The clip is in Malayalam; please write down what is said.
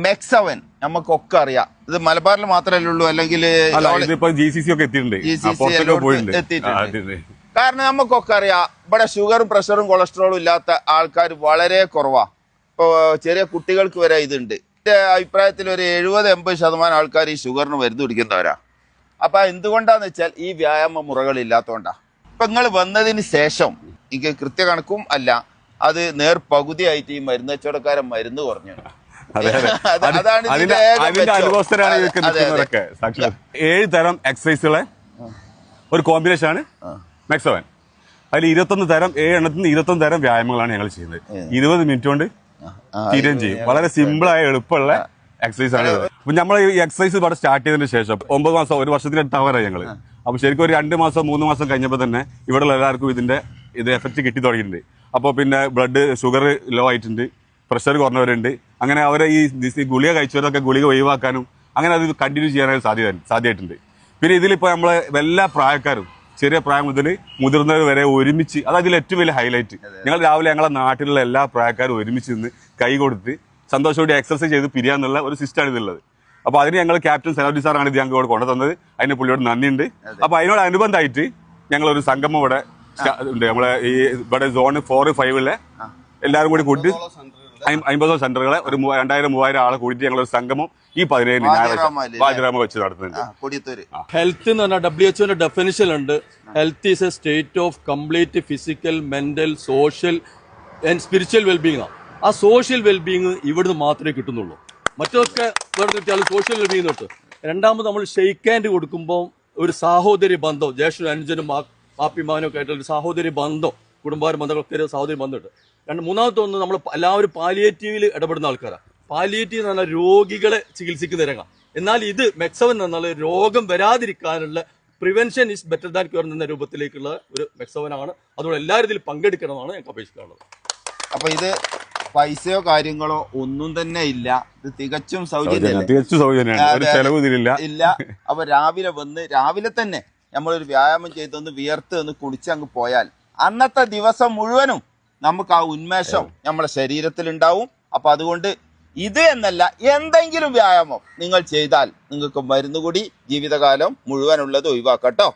മെക്സവൻ നമുക്കൊക്കെ അറിയാം. ഇത് മലബാറിൽ മാത്രമല്ലേ ഉള്ളൂ, അല്ലെങ്കിൽ എത്തിയിട്ടുണ്ട്. കാരണം നമുക്കൊക്കെ അറിയാം ഇവിടെ ഷുഗറും പ്രഷറും കൊളസ്ട്രോളും ഇല്ലാത്ത ആൾക്കാർ വളരെ കുറവാ. ഇപ്പോൾ ചെറിയ കുട്ടികൾക്ക് വരെ ഇതുണ്ട്. എൻ്റെ അഭിപ്രായത്തിൽ ഒരു 70-80% ആൾക്കാർ ഈ ഷുഗറിന് മരുന്ന് കുടിക്കുന്നവരാ. അപ്പൊ എന്തുകൊണ്ടാന്ന് വെച്ചാൽ ഈ വ്യായാമ മുറകളില്ലാത്തതുകൊണ്ടാ. ഇപ്പൊ നിങ്ങൾ വന്നതിന് ശേഷം എനിക്ക് കൃത്യകണക്കും അല്ല, അത് പകുതിയായിട്ട് ഈ മരുന്ന് കച്ചവടക്കാരൻ മരുന്ന് കുറഞ്ഞു. അതാണ് 7 തരം എക്സസൈസുകളെ ഒരു കോമ്പിനേഷൻ ആണ് മെക്സവൻ. അതിൽ 21 തരം 7 എണ്ണത്തിന് 21 തരം വ്യായാമങ്ങളാണ് ഞങ്ങൾ ചെയ്യുന്നത്. 20 മിനിറ്റ് കൊണ്ട് തീരുകയും ചെയ്യും. വളരെ സിമ്പിൾ ആയ എളുപ്പമുള്ള എക്സസൈസ് ആണ്. അപ്പൊ നമ്മൾ ഈ എക്സസൈസ് ഇവിടെ സ്റ്റാർട്ട് ചെയ്തതിന് ശേഷം 9 മാസം 1 വർഷത്തിനടുത്താവാറായി ഞങ്ങള്. അപ്പൊ ശരിക്കും ഒരു 2 മാസം 3 മാസം കഴിഞ്ഞപ്പോൾ തന്നെ ഇവിടെ എല്ലാവർക്കും ഇത് എഫക്റ്റ് കിട്ടി തുടങ്ങിയിട്ടുണ്ട്. അപ്പോൾ പിന്നെ ബ്ലഡ് ഷുഗർ ലോ ആയിട്ടുണ്ട്, പ്രഷർ കുറഞ്ഞവരുണ്ട്. അങ്ങനെ അവരെ ഈ ഗുളിക കഴിച്ചവരൊക്കെ ഗുളിക ഒഴിവാക്കാനും അങ്ങനെ അത് കണ്ടിന്യൂ ചെയ്യാനായിട്ട് സാധ്യമായിട്ടുണ്ട്. പിന്നെ ഇതിലിപ്പോൾ നമ്മളെ എല്ലാ പ്രായക്കാരും ചെറിയ പ്രായം മുതൽ മുതിർന്നവർ വരെ ഒരുമിച്ച്, അതായത് ഇതിൽ ഏറ്റവും വലിയ ഹൈലൈറ്റ്, ഞങ്ങൾ രാവിലെ ഞങ്ങളെ നാട്ടിലുള്ള എല്ലാ പ്രായക്കാരും ഒരുമിച്ച് നിന്ന് കൈ കൊടുത്ത് സന്തോഷത്തോടെ എക്സർസൈസ് ചെയ്ത് പിരിയാന്നുള്ള ഒരു സിസ്റ്റമാണ് ഇതുള്ളത്. അപ്പൊ അതിന് ഞങ്ങൾ ക്യാപ്റ്റൻ സനോജി സാറാണ് ഇത് ഞങ്ങൾക്ക് കൊണ്ടു തന്നത്. അതിന് പുള്ളിയോട് നന്ദിയുണ്ട്. അപ്പൊ അതിനോടനുബന്ധമായിട്ട് ഞങ്ങളൊരു സംഗമം ഇവിടെ ഉണ്ട്. നമ്മളെ ഇവിടെ സോൺ 4-5 എല്ലാവരും കൂടി കൂട്ടി 50 സെന്ററുകളെ ഒരു 2000-3000 ആളെ കൂടിയിട്ട് ഞങ്ങളൊരു സംഗമം ഈ 17 ബാജരാമ വെച്ച് നടത്തുന്നുണ്ട്. ഹെൽത്ത് എന്ന് പറഞ്ഞാൽ WHO ഡെഫിനിഷൻ ഉണ്ട്. Health is A state of complete physical, mental, social and spiritual wellbeing. ആ സോഷ്യൽ വെൽബീങ് ഇവിടുന്ന് മാത്രമേ കിട്ടുന്നുള്ളൂ. മറ്റൊക്കെ വേറെ കിട്ടിയാലും സോഷ്യൽ വെൽബീങ് തൊട്ട്. രണ്ടാമത് നമ്മൾ ഷെയ്ക്ക് ഹാൻഡ് കൊടുക്കുമ്പോൾ ഒരു സാഹോദര്യ ബന്ധം, ജ്യേഷ്ഠനും അനുജനും മാപ്പിമാനും ഒക്കെ ആയിട്ടുള്ള ഒരു സാഹോദര്യ ബന്ധം, കുടുംബാര ബന്ധങ്ങളൊക്കെ ഒരു സാഹോദര്യ ബന്ധമുണ്ട്. മൂന്നാമത്തെ ഒന്ന്, നമ്മൾ എല്ലാവരും പാലിയേറ്റീവിൽ ഇടപെടുന്ന ആൾക്കാരാണ്. പാലിയേറ്റീവ് എന്ന് പറഞ്ഞാൽ രോഗികളെ ചികിത്സിക്കുന്ന രംഗം. എന്നാൽ ഇത് മെക്സവൻ എന്നാൽ രോഗം വരാതിരിക്കാനുള്ള prevention is better than cure എന്ന രൂപത്തിലേക്കുള്ള ഒരു മെക്സവനാണ്. അതുകൊണ്ട് എല്ലാവരും ഇതിൽ പങ്കെടുക്കണമെന്നാണ് ഞങ്ങൾക്ക് അപേക്ഷിക്കാനുള്ളത്. അപ്പൊ ഇത് പൈസയോ കാര്യങ്ങളോ ഒന്നും തന്നെ ഇല്ല, ഇത് തികച്ചും സൗജന്യമാണ്. ഇല്ല. അപ്പൊ രാവിലെ തന്നെ നമ്മളൊരു വ്യായാമം ചെയ്തൊന്ന് വിയർത്ത് ഒന്ന് കുളിച്ച് അങ്ങ് പോയാൽ അന്നത്തെ ദിവസം മുഴുവനും നമുക്ക് ആ ഉന്മേഷം നമ്മുടെ ശരീരത്തിൽ ഉണ്ടാവും. അപ്പൊ അതുകൊണ്ട് ഇത് എന്നല്ല, എന്തെങ്കിലും വ്യായാമം നിങ്ങൾ ചെയ്താൽ നിങ്ങൾക്ക് മരുന്നുകൂടി ജീവിതകാലം മുഴുവനുള്ളത് ഒഴിവാക്കട്ടോ.